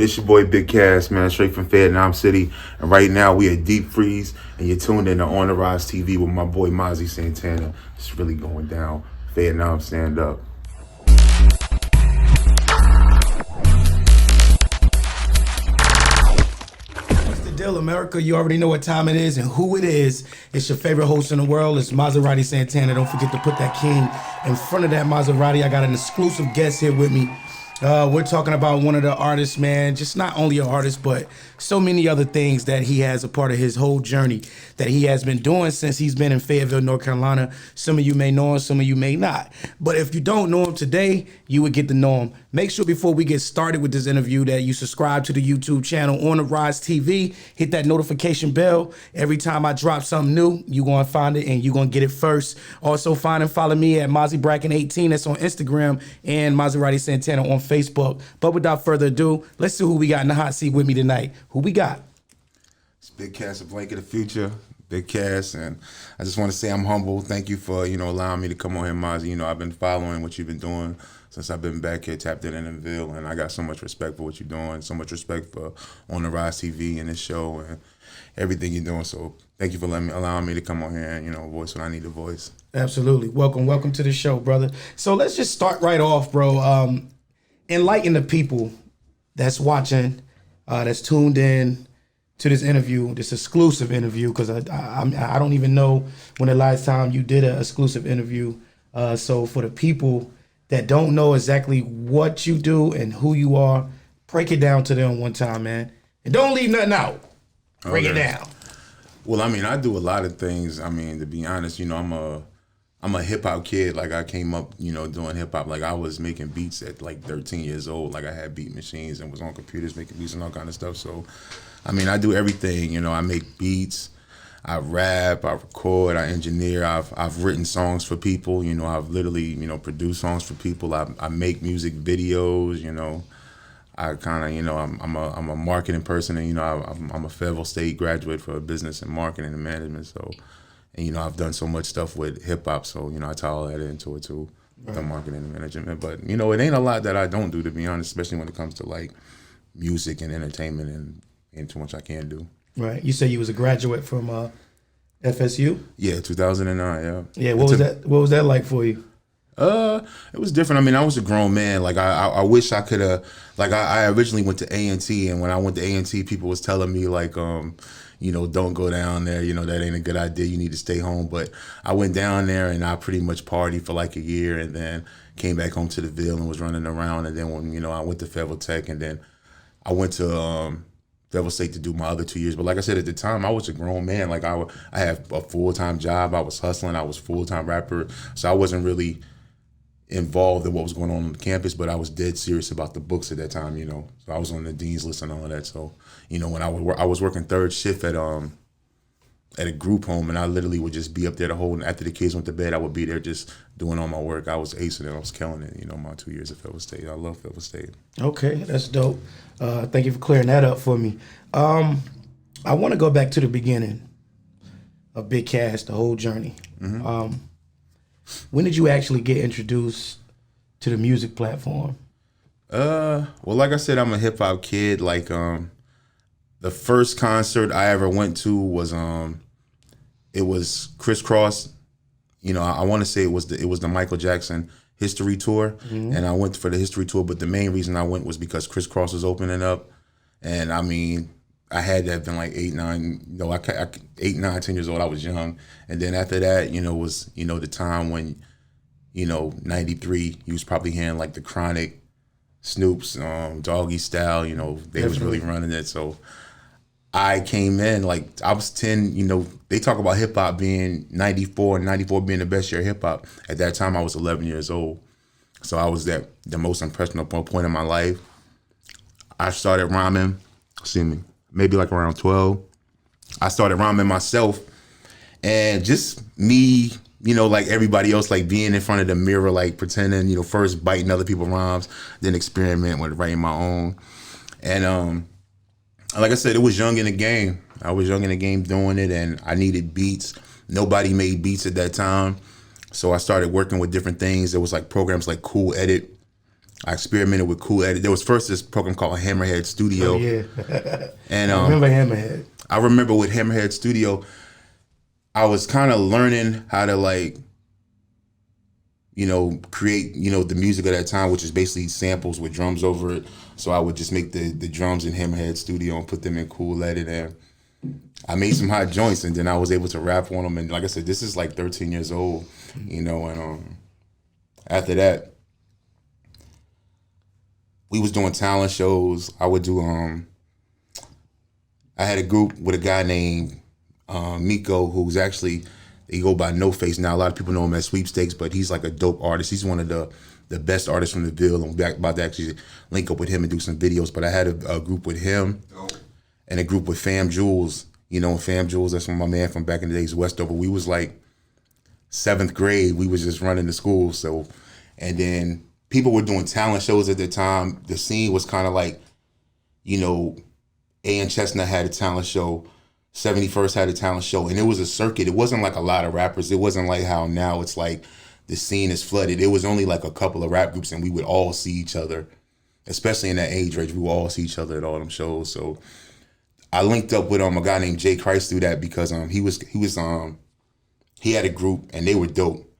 It's your boy Big Cass, man, straight from Vietnam City. And right now we at Deep Freeze, and you're tuned in to On the Rise TV with my boy Mozzie Santana. It's really going down. Vietnam, stand up. What's the deal, America? You already know what time it is and who it is. It's your favorite host in the world. It's Maserati Santana. Don't forget to put that king in front of that Maserati. I got an exclusive guest here with me. We're talking about one of the artists, man, just not only an artist, but so many other things that he has a part of his whole journey that he has been doing since he's been in Fayetteville, North Carolina. Some of you may know him, some of you may not. But if you don't know him today, you would get to know him. Make sure before we get started with this interview that you subscribe to the YouTube channel On the Rise TV. Hit that notification bell. Every time I drop something new, you're going to find it and you're going to get it first. Also, find and follow me at Mozzie Bracken18. That's on Instagram, and Maserati Santana on Facebook. But without further ado, let's see who we got in the hot seat with me tonight. Who we got? It's Big Cass, a blank of the future. Big Cass, and I just want to say I'm humble. Thank you for, allowing me to come on here, Mozzie. I've been following what you've been doing since I've been back here, tapped in the Ville, and I got so much respect for what you're doing, so much respect for On the Rise TV and this show and everything you're doing. So thank you for allowing me to come on here and, voice when I need to voice. Absolutely. Welcome to the show, brother. So let's just start right off, bro. Enlighten the people that's watching, that's tuned in to this interview, this exclusive interview, because I don't even know when the last time you did an exclusive interview. So for the people that don't know exactly what you do and who you are, break it down to them one time, man. And don't leave nothing out. Break it down. Well, I do a lot of things. To be honest, I'm a hip hop kid. Like I came up, doing hip hop. Like I was making beats at like 13 years old. Like I had beat machines and was on computers making beats and all kind of stuff. So, I do everything. I make beats, I rap, I record, I engineer. I've written songs for people. I've literally, produced songs for people. I make music videos. I kind of, I'm a marketing person, and I'm a Fayetteville State graduate for business and marketing and management. So. And, I've done so much stuff with hip hop, so, I tie all that into it too, the marketing and management. But, it ain't a lot that I don't do, to be honest, especially when it comes to like music and entertainment and too much I can do. Right. You say you was a graduate from FSU? Yeah, 2009, yeah. Yeah, what was that like for you? It was different. I was a grown man. Like I wish I could have. Like I originally went to A&T, and when I went to A&T, people was telling me like, don't go down there. That ain't a good idea. You need to stay home. But I went down there and I pretty much partied for like a year, and then came back home to the Ville and was running around. And then when I went to Fayetteville Tech, and then I went to Fayetteville State to do my other 2 years. But like I said, at the time, I was a grown man. Like I had a full-time job. I was hustling. I was full-time rapper. So I wasn't really involved in what was going on the campus, but I was dead serious about the books at that time, So I was on the dean's list and all of that. So, when I was working third shift at a group home, and I literally would just be up there the whole, after the kids went to bed, I would be there just doing all my work. I was acing it. I was killing it, my 2 years at Fayetteville State. I love Fayetteville State. Okay, that's dope. Thank you for clearing that up for me. I want to go back to the beginning of Big Cass, the whole journey. Mm-hmm. When did you actually get introduced to the music platform? Well, like I said, I'm a hip hop kid. Like, the first concert I ever went to was, it was Criss Cross. I want to say it was the Michael Jackson History Tour, mm-hmm. And I went for the History Tour. But the main reason I went was because Criss Cross was opening up, and I had to have been like 8, 9, 8, 9, 10 years old. I was young. And then after that, was, the time when, 93, you was probably hearing like the Chronic, Snoop's, Doggy Style, they Definitely. was really running it. So I came in, like I was 10, they talk about hip hop being 94 being the best year of hip hop. At that time, I was 11 years old. So I was at the most impressionable point in my life. I started rhyming, maybe like around 12. I started rhyming myself, and just me, like everybody else, like being in front of the mirror, like pretending, first biting other people's rhymes, then experiment with writing my own. And like I said, it was young in the game. I was young in the game doing it, and I needed beats. Nobody made beats at that time. So I started working with different things. There was like programs like Cool Edit, I experimented with cool edit. There was first this program called Hammerhead Studio. Oh yeah, And I remember Hammerhead. I remember with Hammerhead Studio, I was kind of learning how to like, create, the music of that time, which is basically samples with drums over it. So I would just make the drums in Hammerhead Studio and put them in Cool Edit, and I made some hot joints, and then I was able to rap on them. And like I said, this is like 13 years old, and after that, we was doing talent shows. I would do I had a group with a guy named Miko, who's actually, he go by No Face now. A lot of people know him as Sweepstakes, but he's like a dope artist. He's one of the best artists from the Ville. I'm about to actually link up with him and do some videos. But I had a group with him and a group with Fam Jules. Fam Jules, that's my man from back in the days, Westover. We was like 7th grade. We was just running the school. So, and then people were doing talent shows at the time. The scene was kind of like, A and Chestnut had a talent show. 71st had a talent show, and it was a circuit. It wasn't like a lot of rappers. It wasn't like how now it's like the scene is flooded. It was only like a couple of rap groups, and we would all see each other, especially in that age range. We would all see each other at all them shows. So I linked up with a guy named Jay Christ through that because he had a group and they were dope.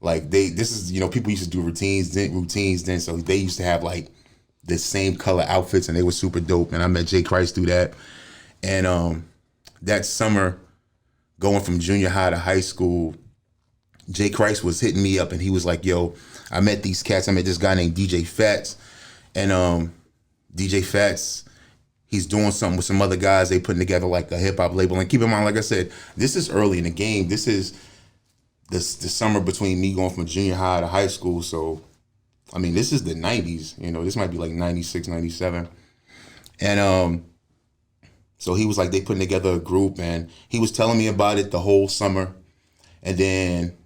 Like people used to do routines then, so they used to have like the same color outfits and they were super dope. And I met Jay Christ through that, and that summer, going from junior high to high school, Jay Christ was hitting me up and he was like, yo, I met these cats. I met this guy named DJ Fats. And DJ Fats, he's doing something with some other guys. They putting together like a hip hop label. And keep in mind, like I said, this is early in the game. This is the summer between me going from junior high to high school. So, I mean, this is the 90s. This might be like 96, 97. And so he was like, they putting together a group, and he was telling me about it the whole summer. And then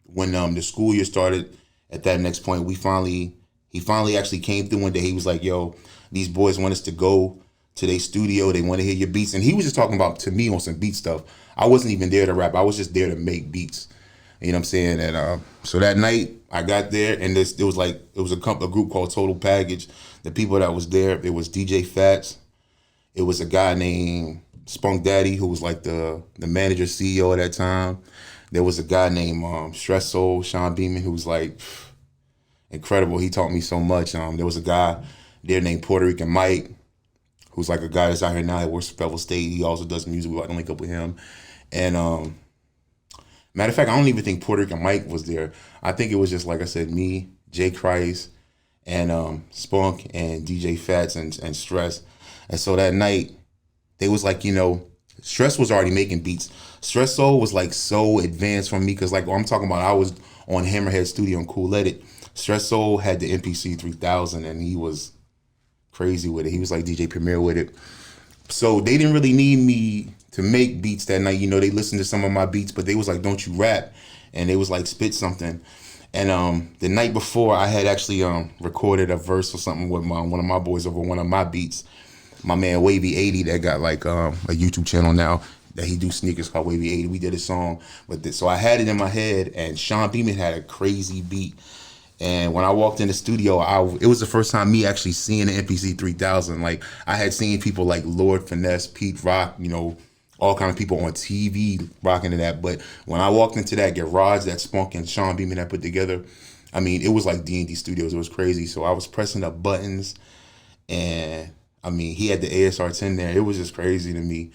when the school year started, at that next point, he finally actually came through one day. He was like, yo, these boys want us to go to their studio. They want to hear your beats. And he was just talking about, to me, on some beat stuff. I wasn't even there to rap. I was just there to make beats. You know what I'm saying? And so that night I got there, and it was a group called Total Package. The people that was there, it was DJ Fats. It was a guy named Spunk Daddy, who was like the manager, CEO at that time. There was a guy named Stress Soul, Sean Beeman, who was like incredible. He taught me so much. There was a guy there named Puerto Rican Mike, who's like a guy that's out here now that works for Federal State. He also does music. We like to link up with him. And matter of fact, I don't even think Puerto Rican Mike was there. I think it was just, like I said, me, Jay Christ, and Spunk, and DJ Fats, and Stress. And so that night, they was like, Stress was already making beats. Stress Soul was like so advanced from me, because like I'm talking about, I was on Hammerhead Studio and Cool Edit. Stress Soul had the MPC 3000, and he was crazy with it. He was like DJ Premier with it. So they didn't really need me to make beats that night. They listened to some of my beats, but they was like, don't you rap? And they was like, spit something. And the night before, I had actually recorded a verse or something with one of my boys over one of my beats. My man Wavy 80 that got like a YouTube channel now that he do sneakers called Wavy 80. We did a song, so I had it in my head, and Sean Beeman had a crazy beat. And when I walked in the studio, it was the first time me actually seeing the MPC 3000. Like I had seen people like Lord Finesse, Pete Rock, all kind of people on TV rocking to that. But when I walked into that garage that Spunk and Sean Beeman had put together, I mean, it was like D&D Studios. It was crazy. So I was pressing up buttons, and I mean, he had the ASR 10 there. It was just crazy to me.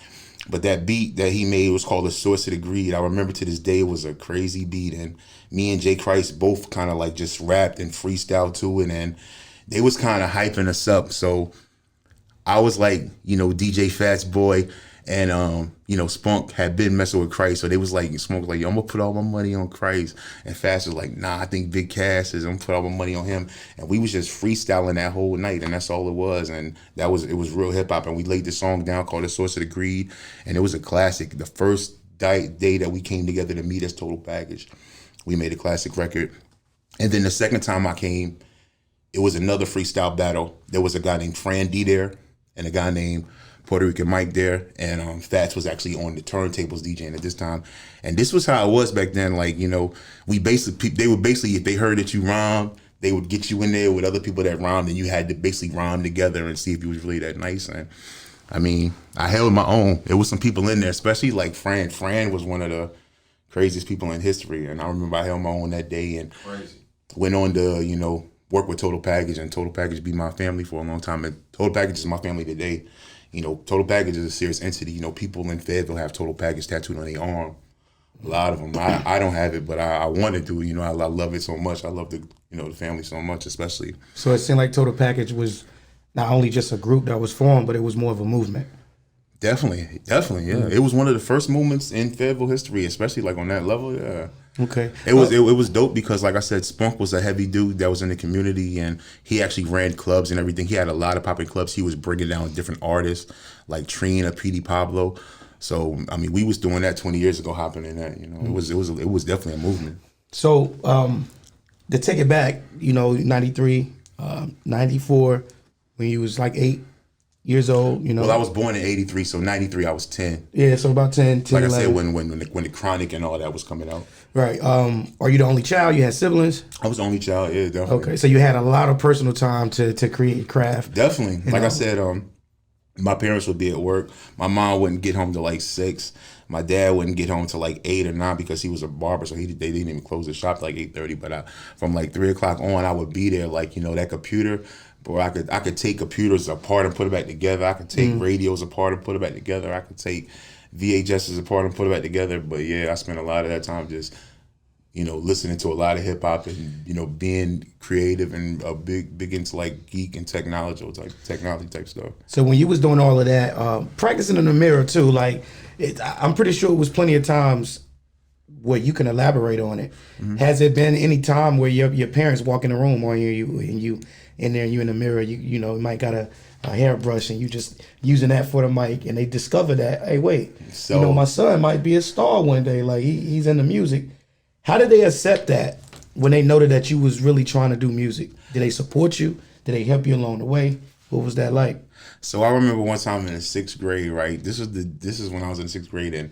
But that beat that he made was called The Source of the Greed. I remember to this day it was a crazy beat. And me and Jay Christ both kind of like just rapped and freestyled to it. And they was kind of hyping us up. So I was like, DJ Fats boy. And, Spunk had been messing with Christ. So they was like, Spunk was like, yo, I'm going to put all my money on Christ. And Fats was like, nah, I think Big Cass is, I'm going to put all my money on him. And we was just freestyling that whole night. And that's all it was. And it was real hip hop. And we laid this song down called The Source of the Greed. And it was a classic. The first day that we came together to meet as Total Package, we made a classic record. And then the second time I came, it was another freestyle battle. There was a guy named Fran D there and a guy named Puerto Rican Mike there, and Fats was actually on the turntables DJing at this time. And this was how it was back then. Like, they would basically, if they heard that you rhymed, they would get you in there with other people that rhymed, and you had to basically rhyme together and see if you was really that nice. And I mean, I held my own. There was some people in there, especially like Fran. Fran was one of the craziest people in history, and I remember I held my own that day and went on to work with Total Package, and Total Package be my family for a long time. And Total Package is my family today. Total Package is a serious entity. People in Fayetteville have Total Package tattooed on their arm. A lot of them. I don't have it, but I wanted to. I love it so much. I love the family so much, especially. So it seemed like Total Package was not only just a group that was formed, but it was more of a movement. Definitely, yeah. It was one of the first movements in Fayetteville history, especially like on that level. Yeah. Okay. It was dope because, like I said, Spunk was a heavy dude that was in the community, and he actually ran clubs and everything. He had a lot of popping clubs. He was bringing down different artists like Trina, P.D. Pablo. So I mean, we was doing that 20 years ago, hopping in that. It was definitely a movement. So to take it back, 93, 94, when you was like 8 years old, Well, I was born in 83, so 93 I was 10. Yeah, so about 10, like 11. I said, when the Chronic and all that was coming out. Right. Are you the only child? You had siblings? I was the only child, yeah, definitely. Okay, so you had a lot of personal time to create craft. Definitely. Like I said, my parents would be at work. My mom wouldn't get home till like 6. My dad wouldn't get home till like 8 or 9 because he was a barber, so they didn't even close the shop till like 8:30. But from like 3 o'clock on, I would be there, like that computer. Or I could take computers apart and put it back together. I could take radios apart and put it back together. I could take VHSs apart and put it back together. But yeah, I spent a lot of that time just, listening to a lot of hip hop and, being creative and big into like geek and technology type stuff. So when you was doing all of that, practicing in the mirror too, like I'm pretty sure it was plenty of times where you can elaborate on it. Mm-hmm. Has it been any time where your parents walk in the room or you in there and you in the mirror, you might got a hairbrush and you just using that for the mic, and they discover that, hey, wait, so, my son might be a star one day, like he's into music. How did they accept that when they noted that you was really trying to do music? Did they support you? Did they help you along the way? What was that like? So I remember one time in the 6th grade, right? This is when I was in 6th grade, and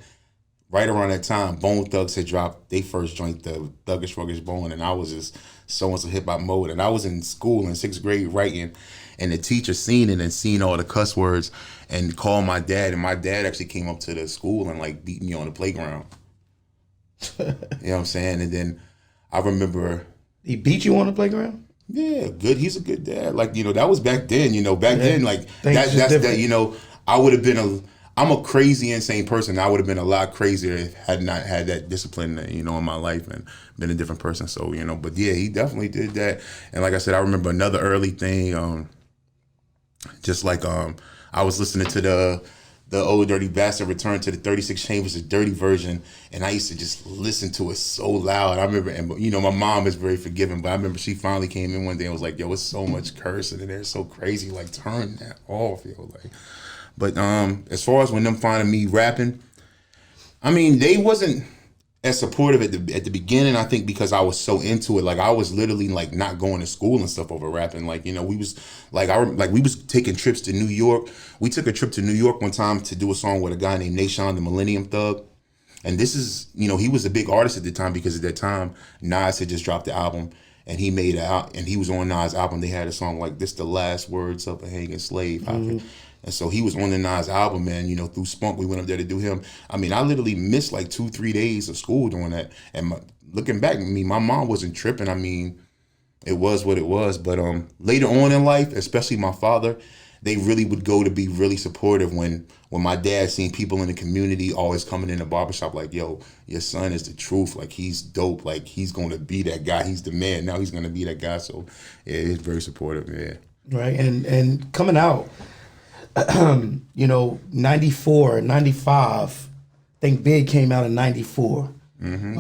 right around that time, Bone Thugs had dropped their first joint, the Thuggish Ruggish Bone, and I was just so into hip hop mode. And I was in school in 6th grade writing, and the teacher seen it and seen all the cuss words and called my dad. And my dad actually came up to the school and like beat me on the playground. You know what I'm saying? And then I remember. He beat you on the playground? Yeah, good. He's a good dad. Like, that was back then, then, like, that's different. that, I would have been I'm a crazy, insane person. I would have been a lot crazier if I had not had that discipline, in my life and been a different person. So, but yeah, he definitely did that. And like I said, I remember another early thing, just like I was listening to the Old Dirty Bastard Return to the 36 Chambers, the dirty version, and I used to just listen to it so loud. I remember, and my mom is very forgiving, but I remember she finally came in one day and was like, yo, it's so much cursing in there, it's so crazy, like turn that off, like. But as far as when them finding me rapping, I mean, they wasn't as supportive at the beginning, I think, because I was so into it. Like, I was literally like not going to school and stuff over rapping. Like, we was like, we was taking trips to New York. We took a trip to New York one time to do a song with a guy named Nation, the Millennium Thug. And this is, he was a big artist at the time because at that time, Nas had just dropped the album. And he made out, and he was on Nas' album. They had a song like "This the Last Words of a Hanging Slave." Mm-hmm. And so he was on the Nas album, man. Through Spunk, we went up there to do him. I mean, I literally missed like 2-3 days of school doing that. And looking back, my mom wasn't tripping. I mean, it was what it was. But later on in life, especially my father, they really would go to be really supportive when my dad seen people in the community always coming in the barbershop like, yo, your son is the truth. Like, he's dope. Like, he's going to be that guy. He's the man. Now he's going to be that guy. So, yeah, it's very supportive, yeah. Right. And coming out, 94, 95, I think Big came out in 94. Mm-hmm.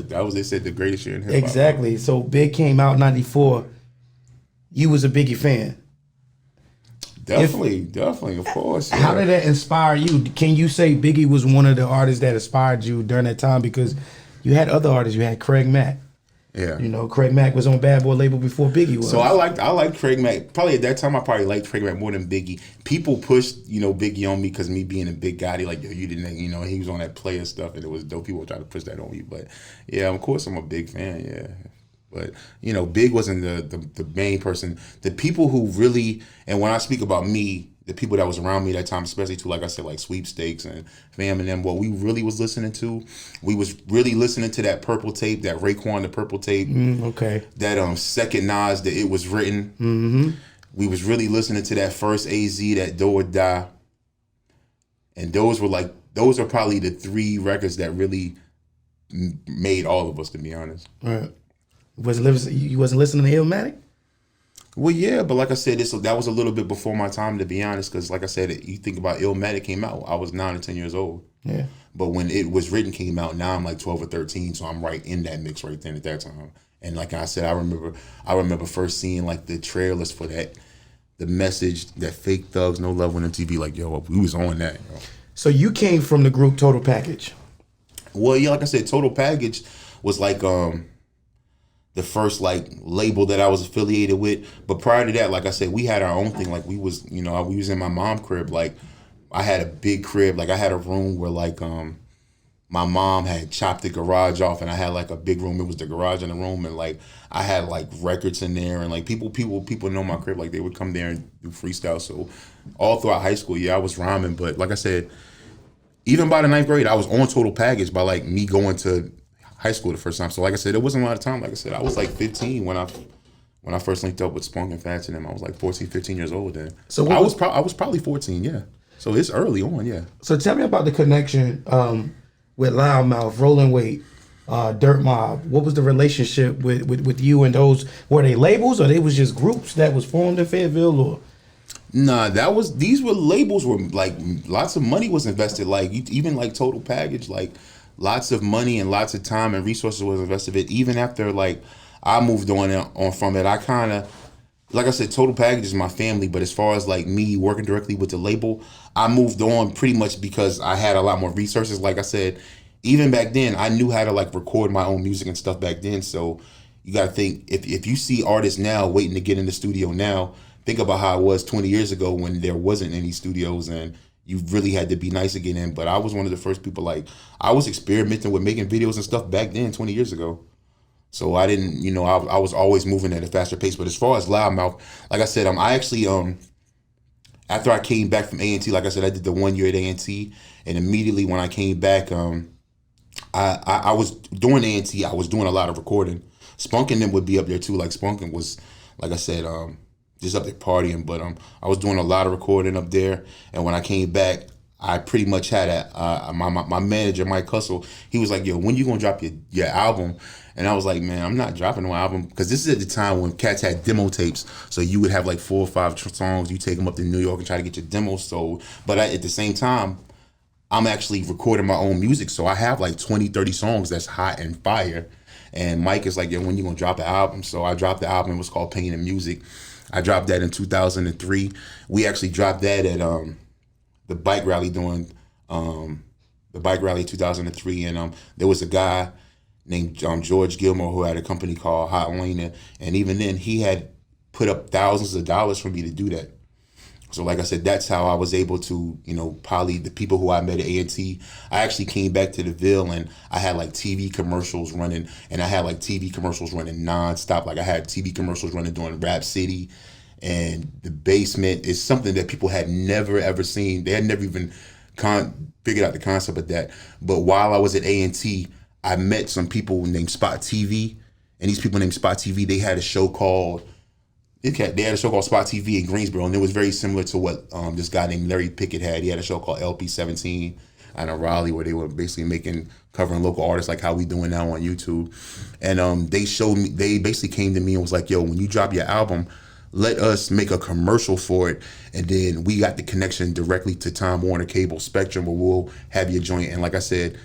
So they said the greatest year in hip hop. Exactly. So Big came out in 94. You was a Biggie fan. Definitely, of course. Yeah. How did that inspire you? Can you say Biggie was one of the artists that inspired you during that time? Because you had other artists. You had Craig Mack. Yeah. Craig Mack was on Bad Boy label before Biggie was. So I liked Craig Mack. Probably at that time, I probably liked Craig Mack more than Biggie. People pushed, Biggie on me because me being a big guy, they like, yo, you didn't, he was on that player stuff and it was dope. People try to push that on me. But yeah, of course, I'm a big fan, yeah. But Big wasn't the main person. The people who really, and when I speak about me, the people that was around me that time, especially to, like I said, like Sweepstakes and Fam and them, what we really was listening to, we was really listening to that Purple tape, that Raekwon the Purple tape, Okay. that second Nas, that It Was Written. Mm-hmm. We was really listening to that first AZ, that Do or Die, and those are probably the three records that really made all of us, to be honest. Right. You wasn't listening to Illmatic? Well, yeah, but like I said, that was a little bit before my time, to be honest, because like I said, you think about Illmatic came out, I was 9 or 10 years old. Yeah. But when It Was Written came out, now I'm like 12 or 13, so I'm right in that mix right then at that time. And like I said, I remember first seeing like the trailers for that, the message that Fake Thugs, No Love on MTV, like, yo, we was on that. Yo. So you came from the group Total Package. Well, yeah, like I said, Total Package was like the first like label that I was affiliated with. But prior to that, like I said, we had our own thing. Like we was in my mom's crib. Like I had a big crib. Like I had a room where like my mom had chopped the garage off, and I had like a big room. It was the garage in the room, and like I had like records in there, and like people know my crib. Like they would come there and do freestyle. So all throughout high school, yeah, I was rhyming. But like I said, even by the 9th grade, I was on Total Package by like me going to high school the first time. So like I said, it wasn't a lot of time. Like I said, I was like 15 when I first linked up with Spunk and Fats and them. I was like 14, 15 years old then. So I was probably 14, yeah. So it's early on, yeah. So tell me about the connection with Loudmouth, Rolling Weight, Dirt Mob. What was the relationship with you and those? Were they labels, or they was just groups that was formed in Fayetteville, or? Nah, these were labels where like lots of money was invested. Like even like Total Package, like lots of money and lots of time and resources was invested in it. Even after like I moved on from it, I kind of, like I said, Total Package is my family. But as far as like me working directly with the label, I moved on pretty much because I had a lot more resources. Like I said, even back then, I knew how to like record my own music and stuff back then. So you got to think, if you see artists now waiting to get in the studio now, think about how it was 20 years ago when there wasn't any studios and you really had to be nice to get in. But I was one of the first people, like, I was experimenting with making videos and stuff back then 20 years ago. So I didn't, I was always moving at a faster pace. But as far as Loudmouth, like I said, I actually, after I came back from A&T, like I said, I did the 1 year at A&T. And immediately when I came back, I was doing A&T, I was doing a lot of recording. Spunk and them would be up there too. Like Spunk was, like I said, just up there partying, but I was doing a lot of recording up there. And when I came back, I pretty much had my manager, Mike Cussell. He was like, "Yo, when you gonna drop your album?" And I was like, "Man, I'm not dropping no album," because this is at the time when cats had demo tapes. So you would have like 4 or 5 songs. You take them up to New York and try to get your demos sold. But at the same time, I'm actually recording my own music. So I have like 20, 30 songs that's hot and fire. And Mike is like, "Yo, when you gonna drop the album?" So I dropped the album. It was called Pain and Music. I dropped that in 2003. We actually dropped that at the bike rally during the bike rally 2003, and there was a guy named George Gilmore who had a company called Hot Lane, and even then he had put up thousands of dollars for me to do that. So like I said, that's how I was able to, probably the people who I met at A&T. I actually came back to the Ville and I had like TV commercials running, and I had like TV commercials running nonstop. Like I had TV commercials running during Rap City, and The Basement is something that people had never ever seen. They had never even figured out the concept of that. But while I was at A&T, I met some people named Spot TV, and these people named Spot TV, they had a show called Spot TV in Greensboro, and it was very similar to what this guy named Larry Pickett had. He had a show called LP17 out of Raleigh, where they were basically covering local artists like how we doing now on YouTube. And they basically came to me and was like, "Yo, when you drop your album, let us make a commercial for it." And then we got the connection directly to Time Warner Cable Spectrum, where we'll have your joint. And like I said,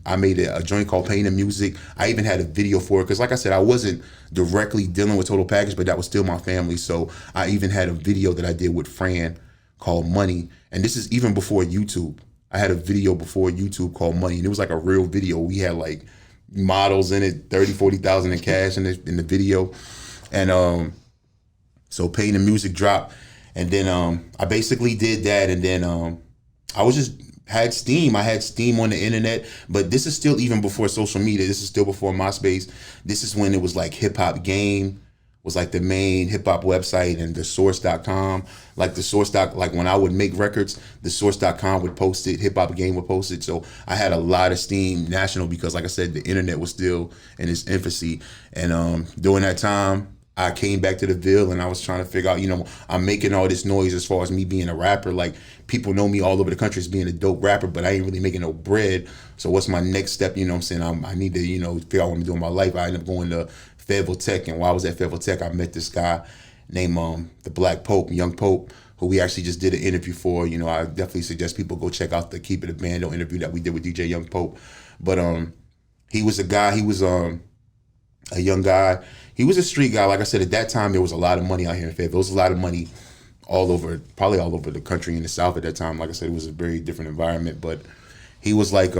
I made a joint called Pain and Music. I even had a video for it because, like I said, I wasn't directly dealing with Total Package, but that was still my family. So I even had a video that I did with Fran called Money. And this is even before YouTube. I had a video before YouTube called Money, and it was like a real video. We had like models in it, 30, 40,000 in cash in the video. And so Pain and Music dropped. And then I basically did that. And then I was just had steam. I had steam on the internet, but this is still even before social media. This is still before MySpace. This is when it was like Hip Hop Game was like the main hip hop website, and the source.com, like the source doc, like when I would make records, the source.com would post it, Hip Hop Game would post it. So I had a lot of steam national because, like I said, the internet was still in its infancy. And during that time, I came back to the Ville and I was trying to figure out, I'm making all this noise as far as me being a rapper. Like, people know me all over the country as being a dope rapper, but I ain't really making no bread. So what's my next step? You know what I'm saying? I need to, figure out what I'm doing in my life. I ended up going to Fayetteville Tech, and while I was at Fayetteville Tech, I met this guy named the Black Pope, Young Pope, who we actually just did an interview for. I definitely suggest people go check out the Keep It a Bando interview that we did with DJ Young Pope. But he was a guy, he was a young guy. He was a street guy. Like I said, at that time, there was a lot of money out here in Fayetteville. There was a lot of money all over, probably all over the country in the South at that time. Like I said, it was a very different environment. But he was like,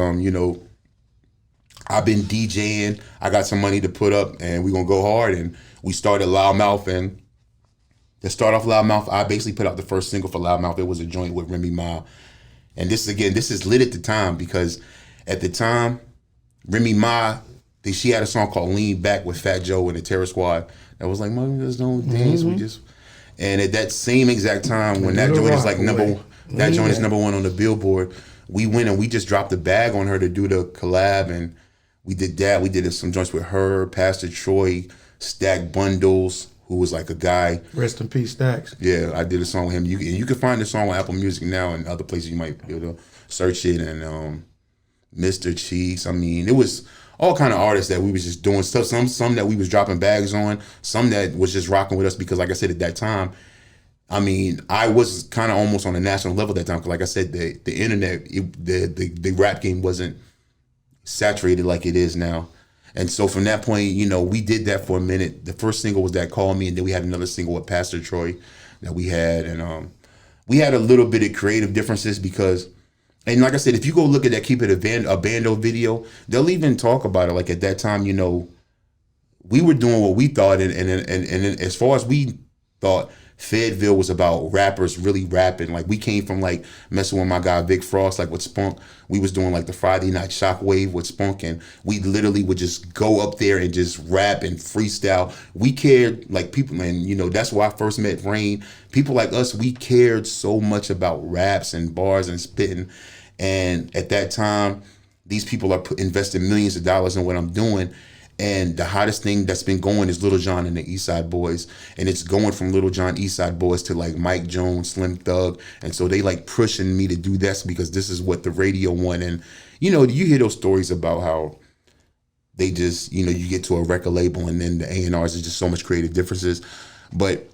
I've been DJing. I got some money to put up, and we're gonna go hard. And we started Loudmouth, and to start off Loudmouth, I basically put out the first single for Loudmouth. It was a joint with Remy Ma. And this is lit at the time, because at the time, Remy Ma, she had a song called Lean Back with Fat Joe and the Terror Squad. That was like, Mother, there's no dance, we just. And at that same exact time, when that joint is like that joint is number one on the Billboard, we went and we just dropped a bag on her to do the collab, and we did that. We did some joints with her, Pastor Troy, Stack Bundles, who was like a guy. Rest in peace, Stacks. Yeah, I did a song with him. You can find the song on Apple Music now, and other places you might be able to search it. And Mr. Cheeks. I mean, it was all kind of artists that we was just doing stuff. Some that we was dropping bags on. Some that was just rocking with us because, like I said, at that time, I mean, I was kind of almost on a national level at that time. Because, like I said, the internet, the rap game wasn't saturated like it is now. And so from that point, we did that for a minute. The first single was that Call Me, and then we had another single with Pastor Troy that we had. And we had a little bit of creative differences because, and like I said, if you go look at that Keep It a Bando video, they'll even talk about it. Like at that time, we were doing what we thought. And as far as we thought, Fayetteville was about rappers really rapping. Like we came from like messing with my guy Vic Frost, like with Spunk. We was doing like the Friday Night Shockwave with Spunk, and we literally would just go up there and just rap and freestyle. We cared like people, and that's where I first met Rain. People like us, we cared so much about raps and bars and spitting. And at that time, these people are investing millions of dollars in what I'm doing. And the hottest thing that's been going is Little John and the East Side Boys. And it's going from Little John, East Side Boys to like Mike Jones, Slim Thug. And so they like pushing me to do this because this is what the radio want. And, you hear those stories about how they just, you get to a record label and then the A&Rs is just so much creative differences. But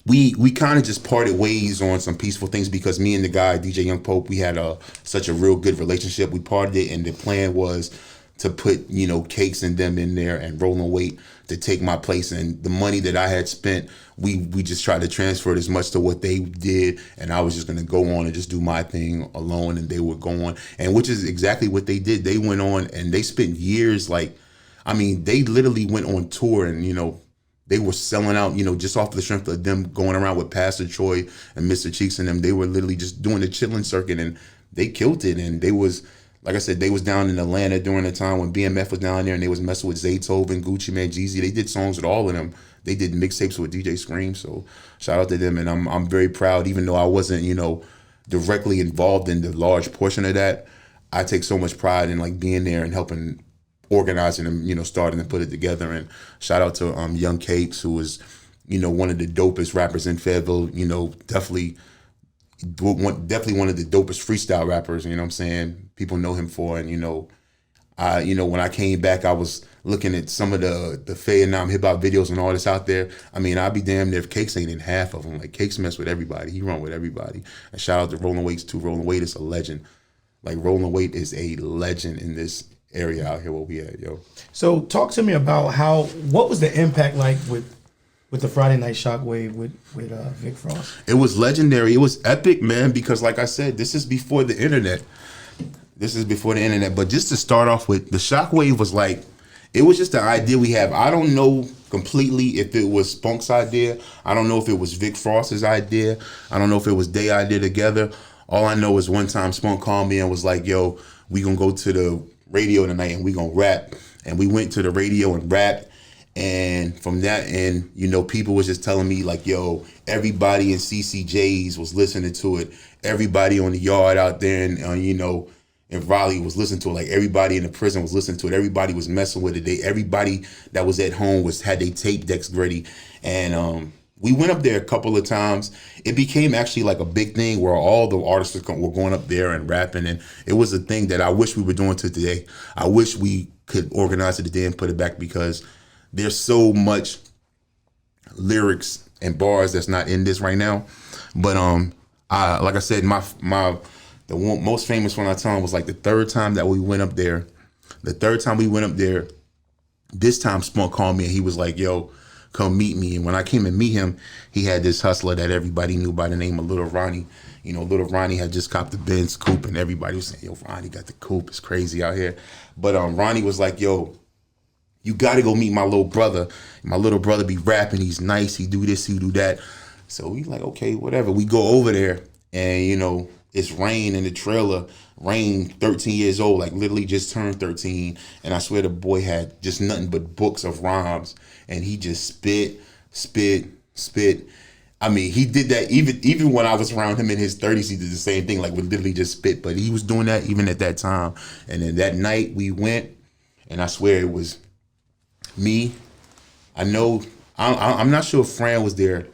we kind of just parted ways on some peaceful things because me and the guy, DJ Young Pope, we had such a real good relationship. We parted it, and the plan was to put, Cakes and them in there and Rolling Weight to take my place. And the money that I had spent, we just tried to transfer it as much to what they did. And I was just going to go on and just do my thing alone, and they would go on. And which is exactly what they did. They went on and they spent years, they literally went on tour, and, they were selling out, just off the strength of them going around with Pastor Troy and Mr. Cheeks and them. They were literally just doing the chilling circuit, and they killed it. And they was, like I said, they was down in Atlanta during the time when BMF was down there, and they was messing with Zaytoven, Gucci Mane, Jeezy. They did songs with all of them. They did mixtapes with DJ Scream. So shout out to them. And I'm very proud, even though I wasn't, directly involved in the large portion of that. I take so much pride in like being there and helping organizing and, starting to put it together. And shout out to Young Cakes, who was, one of the dopest rappers in Fayetteville, definitely one of the dopest freestyle rappers, you know what I'm saying? People know him for. And, when I came back, I was looking at some of the Fayetteville hip hop videos and all this out there. I mean, I'd be damned if Cakes ain't in half of them. Like, Cakes mess with everybody. He run with everybody. And shout out to Rolling Weights too. Rolling Weight is a legend. Like, Rolling Weight is a legend in this area out here where we at, yo. So talk to me about what was the impact like with the Friday Night Shockwave with Vic Frost? It was legendary. It was epic, man, because like I said, this is before the internet. But just to start off with, the Shockwave was like, it was just the idea we have. I don't know completely if it was Spunk's idea. I don't know if it was Vic Frost's idea. I don't know if it was their idea together. All I know is one time Spunk called me and was like, "Yo, we gonna go to the radio tonight and we gonna rap." And we went to the radio and rapped. And from that end, you know, people was just telling me like, "Yo, everybody in CCJ's was listening to it. Everybody on the yard out there, and you know, in Raleigh was listening to it. Like everybody in the prison was listening to it. Everybody was messing with it. Everybody that was at home had their tape decks ready." And we went up there a couple of times. It became actually like a big thing where all the artists were going up there and rapping, and it was a thing that I wish we were doing to today. I wish we could organize it today and put it back, because there's so much lyrics and bars that's not in this right now. But like I said, the most famous one I tell him was like the third time that we went up there. The third time we went up there, this time Spunk called me and he was like, "Yo, come meet me." And when I came and meet him, he had this hustler that everybody knew by the name of Little Ronnie. You know, Little Ronnie had just copped the Benz coupe, and everybody was saying, "Yo, Ronnie got the coupe. It's crazy out here." But Ronnie was like, "Yo, you got to go meet my little brother. My little brother be rapping. He's nice. He do this, he do that." So we like, okay, whatever. We go over there, and you know, it's Rain in the trailer. Rain, 13 years old, like literally just turned 13. And I swear the boy had just nothing but books of rhymes. And he just spit. I mean, he did that even when I was around him in his 30s, he did the same thing, like would literally just spit. But he was doing that even at that time. And then that night we went, and I swear it was me. I'm not sure if Fran was there.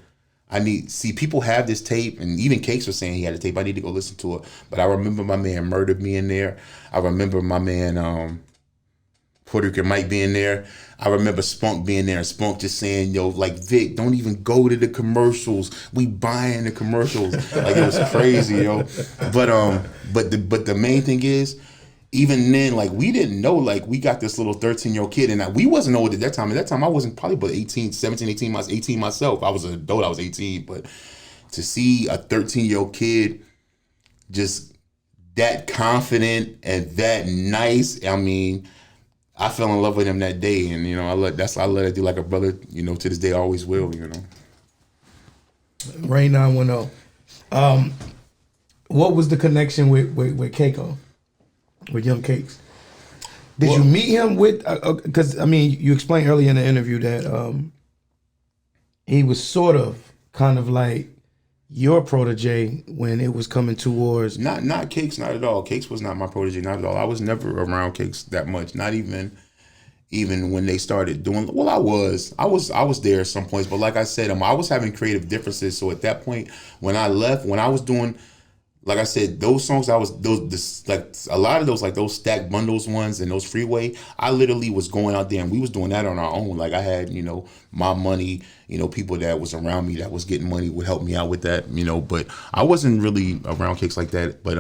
People have this tape, and even Cakes was saying he had a tape. I need to go listen to it. But I remember my man Murder being there. I remember my man Puerto Rican Mike being there. I remember Spunk being there, and Spunk just saying, "Yo, like Vic, don't even go to the commercials. We buying the commercials." Like it was crazy, yo. But the main thing is, even then, like we didn't know, like we got this little 13-year-old kid, and we wasn't old at that time. At that time, I wasn't probably but 17, 18. I was 18 myself. I was an adult. I was 18, but to see a 13-year-old kid just that confident and that nice, I mean, I fell in love with him that day, and you know, I let that do like a brother. You know, to this day, I always will. You know. Rain 910. What was the connection with Keiko? With Young Cakes? Did you meet him with? Because I mean, you explained earlier in the interview that he was sort of kind of like your protege when it was coming towards. Not Cakes, not at all. Cakes was not my protege, not at all. I was never around Cakes that much. Not even when they started doing. Well, I was there at some points, but like I said, I was having creative differences. So at that point, when I left, when I was doing. Like I said, those songs like a lot of those, like those Stack Bundles ones and those Freeway, I literally was going out there and we was doing that on our own. Like I had, you know, my money, you know, people that was around me that was getting money would help me out with that, you know, but I wasn't really around Cakes like that. But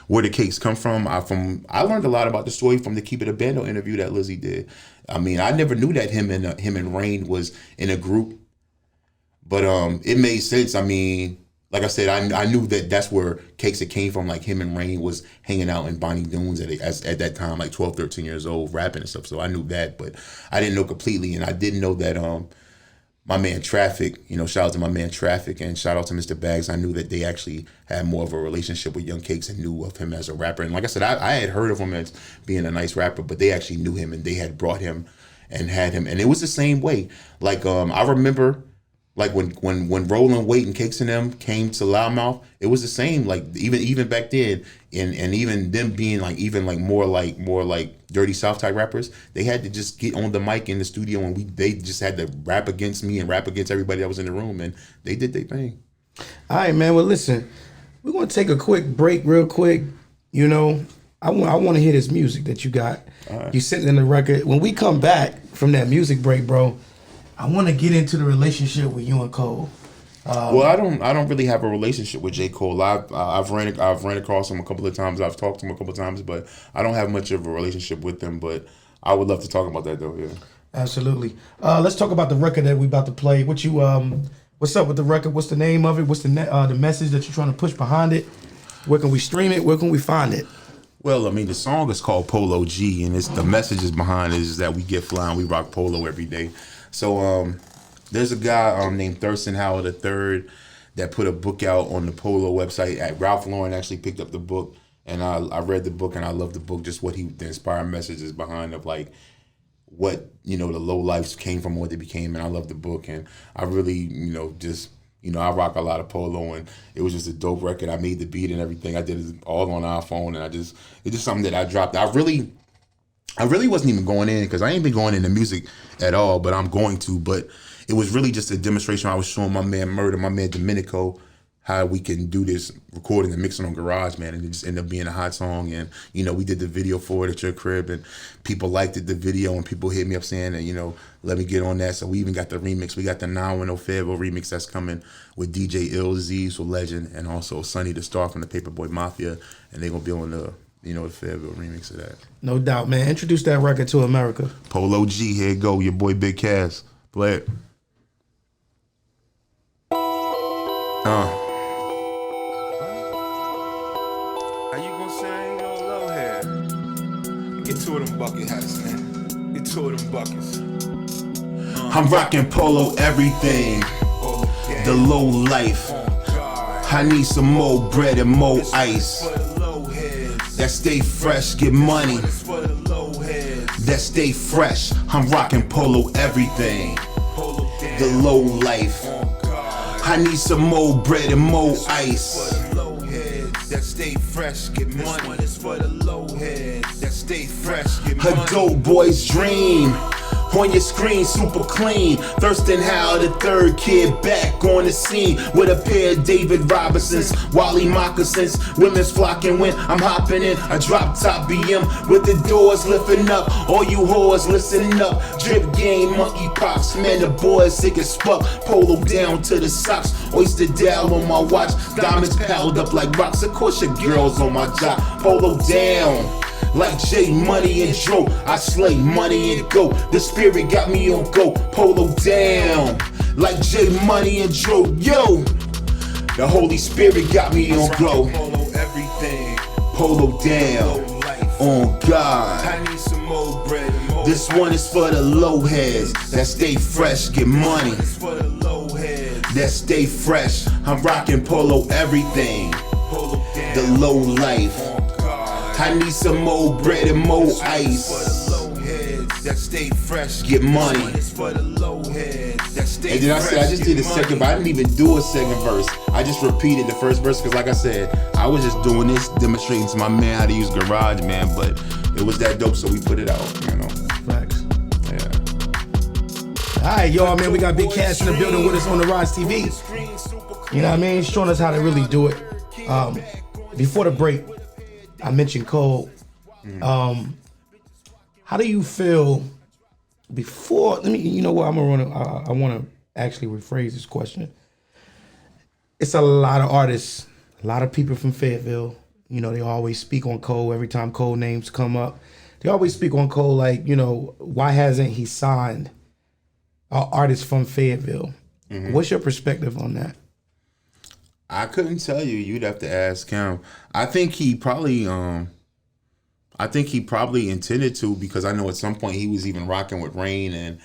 where the Cakes come from, I learned a lot about the story from the Keep It a Bando interview that Lizzie did. I mean, I never knew that him and Rain was in a group, but it made sense. I mean, like I said, I knew that's where Cakes it came from. Like him and Rain was hanging out in Bonnie Dunes at that time, like 12, 13 years old, rapping and stuff. So I knew that, but I didn't know completely. And I didn't know that my man Traffic, you know, shout out to my man Traffic and shout out to Mr. Bags. I knew that they actually had more of a relationship with Young Cakes and knew of him as a rapper. And like I said, I had heard of him as being a nice rapper, but they actually knew him and they had brought him and had him. And it was the same way. Like I remember. Like when Rollin' Weight and Cakes and them came to Loudmouth, it was the same. Like even back then, and even them being like even like more like Dirty South type rappers, they had to just get on the mic in the studio and they just had to rap against me and rap against everybody that was in the room, and they did their thing. All right, man. Well, listen, we're gonna take a quick break, real quick. You know, I want to hear this music that you got. Right. You sent in the record. When we come back from that music break, bro, I want to get into the relationship with you and Cole. Well, I don't really have a relationship with J. Cole. I've ran across him a couple of times. I've talked to him a couple of times, but I don't have much of a relationship with him. But I would love to talk about that though. Yeah, absolutely. Let's talk about the record that we about to play. What's up with the record? What's the name of it? What's the message that you're trying to push behind it? Where can we stream it? Where can we find it? Well, I mean, the song is called Polo G, and the message is behind it is that we get fly and we rock polo every day. So there's a guy named Thurston Howard III that put a book out on the Polo website. Ralph Lauren actually picked up the book, and I read the book, and I love the book. Just what the inspired messages behind of like what the low lives came from, what they became, and I love the book, and I really just. I rock a lot of Polo, and it was just a dope record. I made the beat and everything. I did it all on iPhone, and it's just something that I dropped. I really wasn't even going in because I ain't been going into music at all, but I'm going to. But it was really just a demonstration. I was showing my man Murder, my man Domenico, how we can do this recording and mixing on GarageBand, and it just ended up being a hot song. And we did the video for it at your crib, and people liked it, the video, and people hit me up saying that let me get on that. So we even got the remix. We got the 910 Fayetteville remix that's coming with DJ Ill Disease, so Legend, and also Sonny the Star from the Paperboy Mafia, and they're gonna be on the the Fayetteville remix of that. No doubt, man. Introduce that record to America. Polo G, here it go, your boy Big Cass. Play it. Get two of them bucket hats, man. Get two of them buckets. I'm rocking Polo everything. The low life. I need some more bread and more ice. That stay fresh, get money. That stay fresh. I'm rocking Polo everything. The low life. I need some more bread and more ice. That stay fresh, get money. This one is for the low heads. That stay fresh, get money. A dope boy's dream. On your screen, super clean. Thurston Howell, the third kid, back on the scene with a pair of David Robinsons, Wally moccasins. Women's flocking when I'm hopping in a drop top BM with the doors lifting up. All you whores listen up. Drip game, monkey pops. Man, the boy is sick as fuck. Polo down to the socks. Oyster dial on my watch. Diamonds piled up like rocks. Of course your girls on my job. Polo down. Like J Money and Dro, I slay money and go. The spirit got me on go. Polo down. Like J Money and Dro, yo. The Holy Spirit got me on go. Polo everything. Polo down. On God. I need some more bread and more. This one is for the low heads that stay fresh, get money. This for the low heads. That stay fresh. I'm rocking Polo everything. Polo down. The low life. I need some more bread and more ice. That stay fresh, get money. And then I said I just did a second, but I didn't even do a second verse. I just repeated the first verse because, like I said, I was just doing this, demonstrating to my man how to use GarageBand, but it was that dope, so we put it out. Facts. Yeah. All right, y'all, man. We got Big Cass in the building with us on the Rize TV. You know what I mean? Showing us how to really do it. Before the break, I mentioned Cole. How do you feel before? Let me. You know what? I want to actually rephrase this question. It's a lot of artists, a lot of people from Fayetteville. They always speak on Cole every time Cole names come up. They always speak on Cole like, why hasn't he signed an artist from Fayetteville? What's your perspective on that? I couldn't tell you. You'd have to ask him. I think he probably intended to, because I know at some point he was even rocking with Rain, and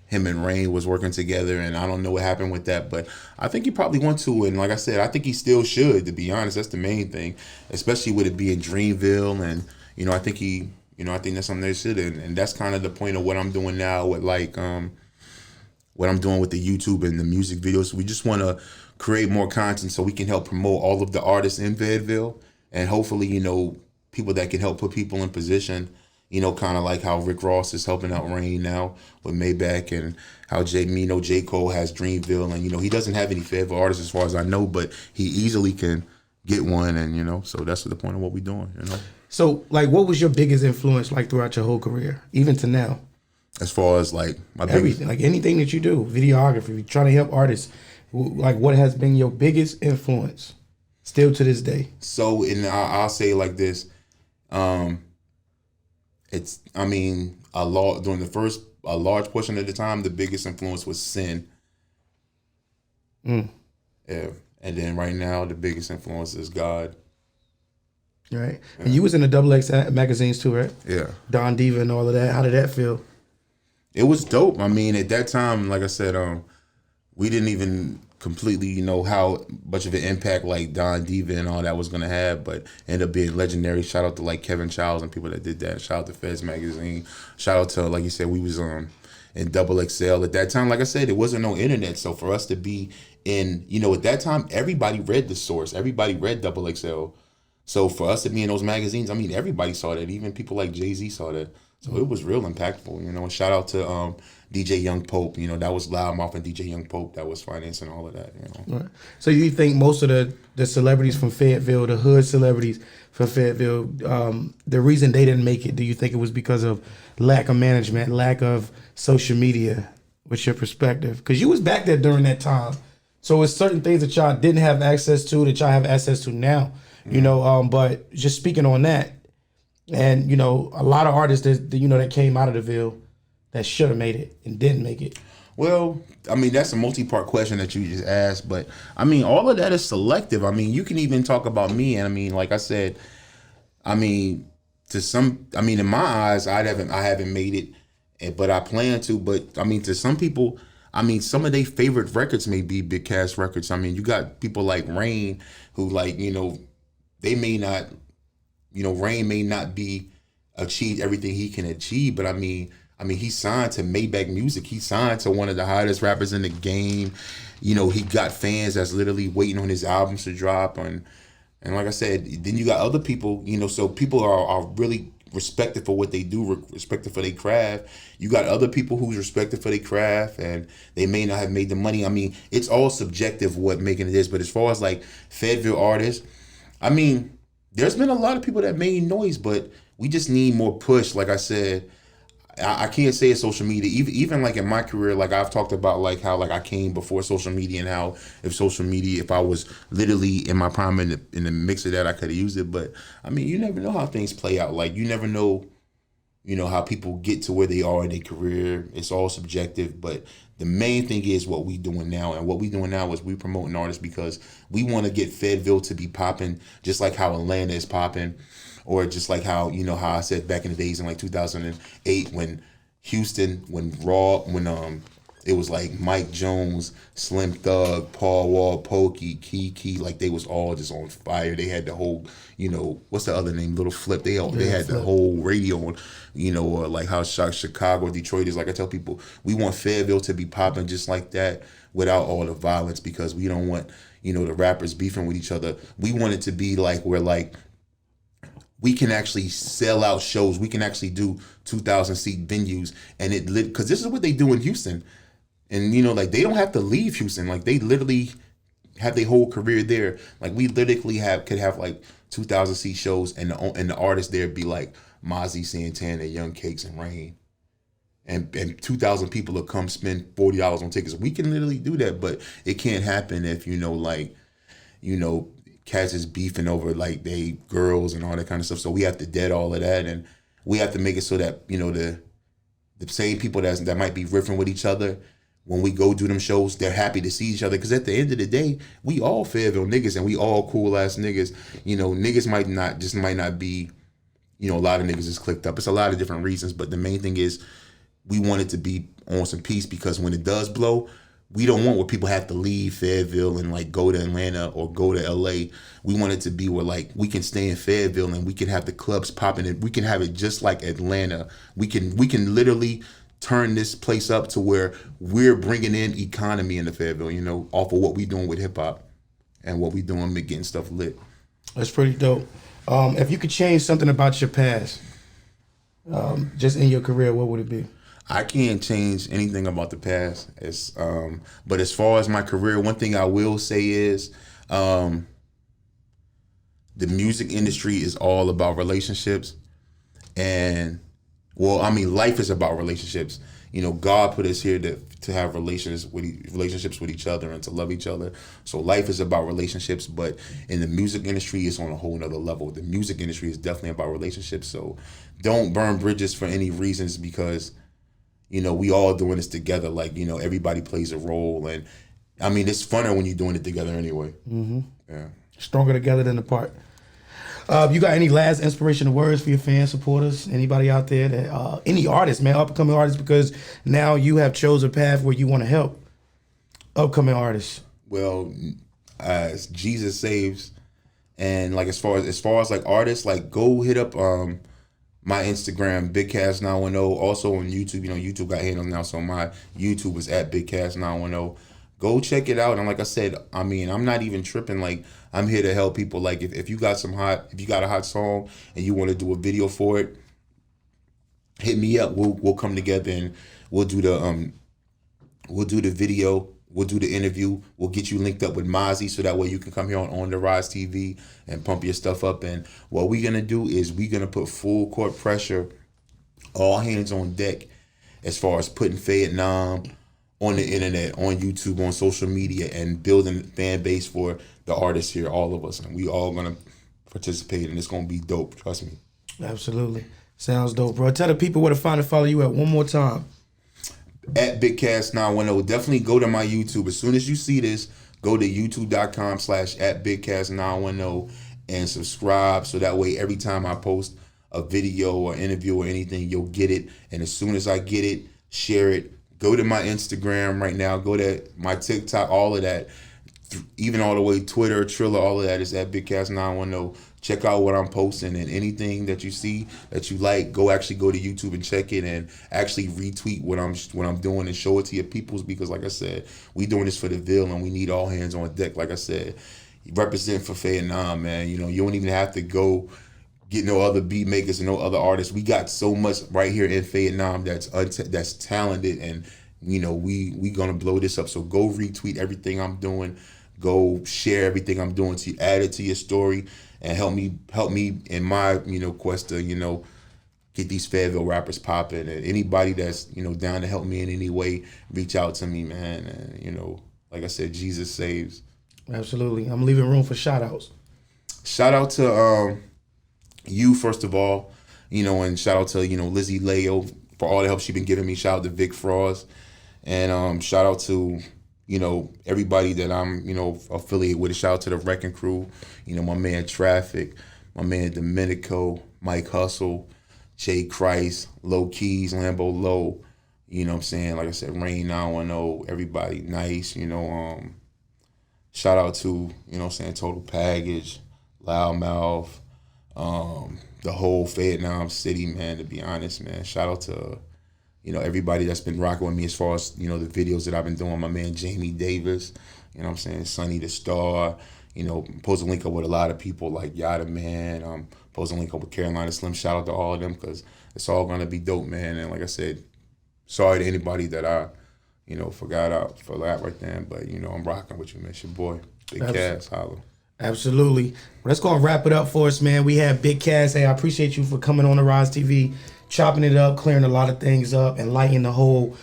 him and Rain was working together, and I don't know what happened with that, but I think he probably want to, and like I said, I think he still should, to be honest. That's the main thing, especially with it being Dreamville, and I think I think that's something they should, and that's kind of the point of what I'm doing now with what I'm doing with the YouTube and the music videos. We just want to create more content so we can help promote all of the artists in Fayetteville, and hopefully, people that can help put people in position, kind of like how Rick Ross is helping out Rain now with Maybach, and how J. Cole has Dreamville, and, he doesn't have any Fayetteville artists as far as I know, but he easily can get one, and, so that's the point of what we're doing, So, like, what was your biggest influence, like, throughout your whole career, even to now? As far as, like, my everything, like anything that you do, videography, trying to help artists, like, what has been your biggest influence still to this day? So, I'll say it like this. During a large portion of the time, the biggest influence was Sin. Yeah. And then right now, the biggest influence is God. Right. Yeah. And you was in the XX magazines too, right? Yeah. Don Diva and all of that. How did that feel? It was dope. At that time, like I said, we didn't even, completely, how much of an impact like Don Diva and all that was gonna have, but ended up being legendary. Shout out to like Kevin Childs and people that did that. Shout out to Feds Magazine. Shout out to, like you said, we was in Double XL at that time. Like I said, there wasn't no internet, so for us to be in, at that time, everybody read The Source, everybody read Double XL. So for us to be in those magazines, I mean, everybody saw that. Even people like Jay-Z saw that. So it was real impactful, And shout out to DJ Young Pope. That was Loudmouth and DJ Young Pope that was financing all of that. Right. So you think most of the celebrities from Fayetteville, the hood celebrities from Fayetteville, the reason they didn't make it, do you think it was because of lack of management, lack of social media? What's your perspective? Because you was back there during that time. So it's certain things that y'all didn't have access to that y'all have access to now. But just speaking on that, and a lot of artists that came out of the Ville that should have made it and didn't make it. Well, I mean, that's a multi-part question that you just asked, but I mean, all of that is selective. I mean, you can even talk about me, and I mean, like I said, I mean, in my eyes, I haven't made it, but I plan to. But I mean, to some people, I mean, some of their favorite records may be big cast records. I mean, you got people like Rain who, like, they may not, Rain may not be achieved everything he can achieve, but I mean, he signed to Maybach Music. He signed to one of the hottest rappers in the game. He got fans that's literally waiting on his albums to drop. And like I said, then you got other people, so people are really respected for what they do, respected for their craft. You got other people who's respected for their craft and they may not have made the money. I mean, it's all subjective what making it is. But as far as like Fayetteville artists, I mean, there's been a lot of people that made noise, but we just need more push. Like I said, I can't say it's social media. Even like in my career, like I've talked about like how like I came before social media and how if I was literally in my prime in the mix of that, I could have used it. But I mean, you never know how things play out. Like you never know, how people get to where they are in their career. It's all subjective, but the main thing is what we doing now. And what we doing now is we promoting artists because we want to get Fayetteville to be popping just like how Atlanta is popping. Or just like how, how I said back in the days in like 2008 when Houston, when it was like Mike Jones, Slim Thug, Paul Wall, Pokey, Kiki, like they was all just on fire. They had the whole, what's the other name? Little Flip. They had the whole radio on, or like how Chicago, Detroit is. Like I tell people, we want Fayetteville to be popping just like that without all the violence because we don't want, the rappers beefing with each other. We want it to be like where like, we can actually sell out shows. We can actually do 2,000 seat venues, and because this is what they do in Houston, and like they don't have to leave Houston. Like they literally have their whole career there. Like we literally could have like 2,000 seat shows, and the artists there be like Mozzie, Santana, Young Cakes, and Rain, and 2,000 people will come spend $40 on tickets. We can literally do that, but it can't happen if cats is beefing over like they girls and all that kind of stuff. So we have to dead all of that, and we have to make it so that the same people that might be riffing with each other, when we go do them shows, they're happy to see each other. Because at the end of the day, we all Fayetteville niggas and we all cool ass niggas. Niggas might not be, a lot of niggas is clicked up. It's a lot of different reasons, but the main thing is we want it to be on some peace because when it does blow, we don't want where people have to leave Fayetteville and like go to Atlanta or go to LA. We want it to be where like we can stay in Fayetteville and we can have the clubs popping and we can have it just like Atlanta. We can literally turn this place up to where we're bringing in economy into Fayetteville, off of what we doing with hip hop and what we doing with getting stuff lit. That's pretty dope. If you could change something about your past, just in your career, what would it be? I can't change anything about the past. But as far as my career, one thing I will say is the music industry is all about relationships. And, life is about relationships. God put us here to have relationships with each other and to love each other. So life is about relationships, but in the music industry, it's on a whole nother level. The music industry is definitely about relationships. So don't burn bridges for any reasons because we all doing this together. Like, everybody plays a role. And, it's funner when you're doing it together anyway. Mm-hmm. Yeah. Stronger together than apart. You got any last inspirational words for your fans, supporters, anybody out there, that any artists, man, up-and-coming artists, because now you have chosen a path where you want to help upcoming artists? Well, Jesus saves, and like as far as like artists, like go hit up my Instagram, BigCast910. Also on YouTube, YouTube got handles now, so my YouTube is at BigCast910. Go check it out. And like I said, I mean, I'm not even tripping. Like, I'm here to help people. Like, if you got a hot song and you want to do a video for it, hit me up. We'll come together and we'll do the video. We'll do the interview. We'll get you linked up with Mozzie so that way you can come here on the Rize TV and pump your stuff up. And what we're gonna do is we're gonna put full court pressure, all hands on deck, as far as putting Fayette Nam on the internet, on YouTube, on social media, and building a fan base for the artists here, all of us. And we all gonna participate, and it's gonna be dope. Trust me. Absolutely. Sounds dope, bro. Tell the people where to find and follow you at one more time. At BigCast910. Definitely go to my YouTube. As soon as you see this, go to youtube.com/@BigCast910 and subscribe, so that way every time I post a video or interview or anything, you'll get it. And as soon as I get it, share it. Go to my Instagram right now. Go to my TikTok, all of that. Even all the way Twitter, Triller, all of that is at BigCast910. Check out what I'm posting, and anything that you see that you like, go to YouTube and check it, and actually retweet what I'm doing and show it to your peoples, because like I said, we doing this for the Ville and we need all hands on deck. Like I said, represent for Fayette Nam, man. You don't even have to go get no other beat makers and no other artists. We got so much right here in Fayette Nam that's talented, and we gonna blow this up. So go retweet everything I'm doing. Go share everything I'm doing, to add it to your story, and help me in my quest to get these Fayetteville rappers popping. And anybody that's down to help me in any way, reach out to me, man. And like I said, Jesus saves. Absolutely. I'm leaving room for shout outs. Shout out to you first of all, and shout out to Lizzie Leo for all the help she's been giving me. Shout out to Vic Frost, and shout out to everybody that I'm, affiliated with. A shout out to the Wrecking Crew, my man Traffic, my man Domenico, Mike Hustle, Jay Christ, Low Keys, Lambo Low, what I'm saying? Like I said, Rain 910, everybody nice, shout out to, Total Package, Loudmouth, the whole Fayette Nam City, man, to be honest, man. Shout out to everybody that's been rocking with me as far as, the videos that I've been doing. My man Jamie Davis, Sonny the Star, supposed to link up with a lot of people like Yada Man, supposed to link up with Carolina Slim. Shout out to all of them, because it's all gonna be dope, man. And like I said, sorry to anybody that I, forgot out for that right there, but I'm rocking with you, man. It's your boy, Big Cass, holla. Absolutely. Well, let's go and wrap it up for us, man. We have Big Cass. Hey, I appreciate you for coming on the Rize TV, chopping it up, clearing a lot of things up, and lighting the whole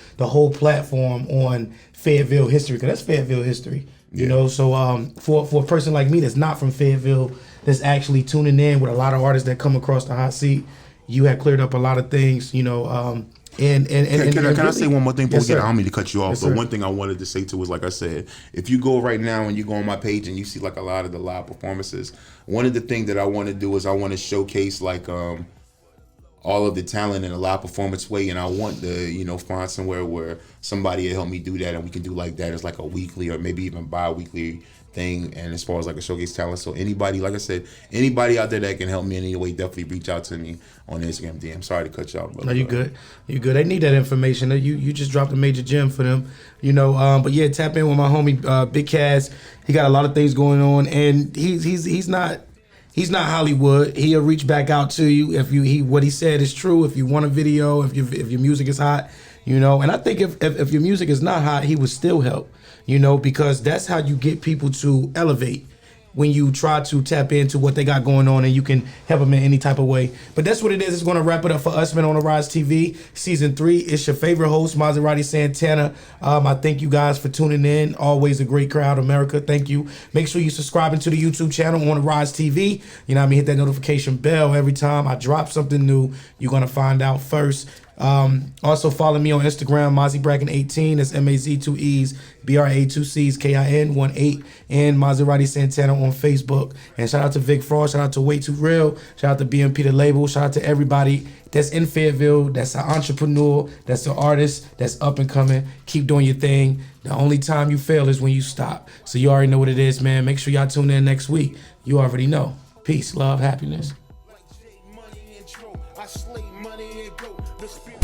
platform on Fayetteville history, because that's Fayetteville history. Yeah. So for a person like me that's not from Fayetteville, that's actually tuning in with a lot of artists that come across the hot seat, you have cleared up a lot of things, Can I say one more thing before we get? I don't mean to cut you off, Yes, but sir. one thing I wanted to say too is, like I said, if you go right now and you go on my page and you see like a lot of the live performances, one of the things that I want to do is I want to showcase like all of the talent in a live performance way, and I want to find somewhere where somebody will help me do that, and we can do like that as like a weekly or maybe even bi-weekly thing. And as far as like a showcase talent, so anybody, like I said, anybody out there that can help me in any way, definitely reach out to me on Instagram DM. Sorry to cut you off, brother. No, you good. You good. They need that information. You just dropped a major gem for them. But yeah, tap in with my homie Big Cass. He got a lot of things going on, and he's not Hollywood. He'll reach back out to you if what he said is true. If you want a video, if your music is hot, And I think if your music is not hot, he would still help. Because that's how you get people to elevate, when you try to tap into what they got going on, and you can help them in any type of way. But that's what it is. It's going to wrap it up for us, man, on the Rize TV Season 3. It's your favorite host, Maserati Santana. I thank you guys for tuning in. Always a great crowd, America. Thank you. Make sure you subscribing to the YouTube channel on the Rize TV. Hit that notification bell every time I drop something new. You're going to find out first. Also follow me on Instagram, Mozzie Bracken 18. That's MAZ 2 E's BRA 2 C's KIN 18, and Maserati Santana on Facebook. And shout out to Vic Frost, shout out to Way Too Real, shout out to BMP the label, shout out to everybody that's in Fayetteville, that's an entrepreneur, that's an artist, that's up and coming. Keep doing your thing. The only time you fail is when you stop. So you already know what it is, man. Make sure y'all tune in next week. You already know. Peace, love, happiness. I slay money and go. The spirit.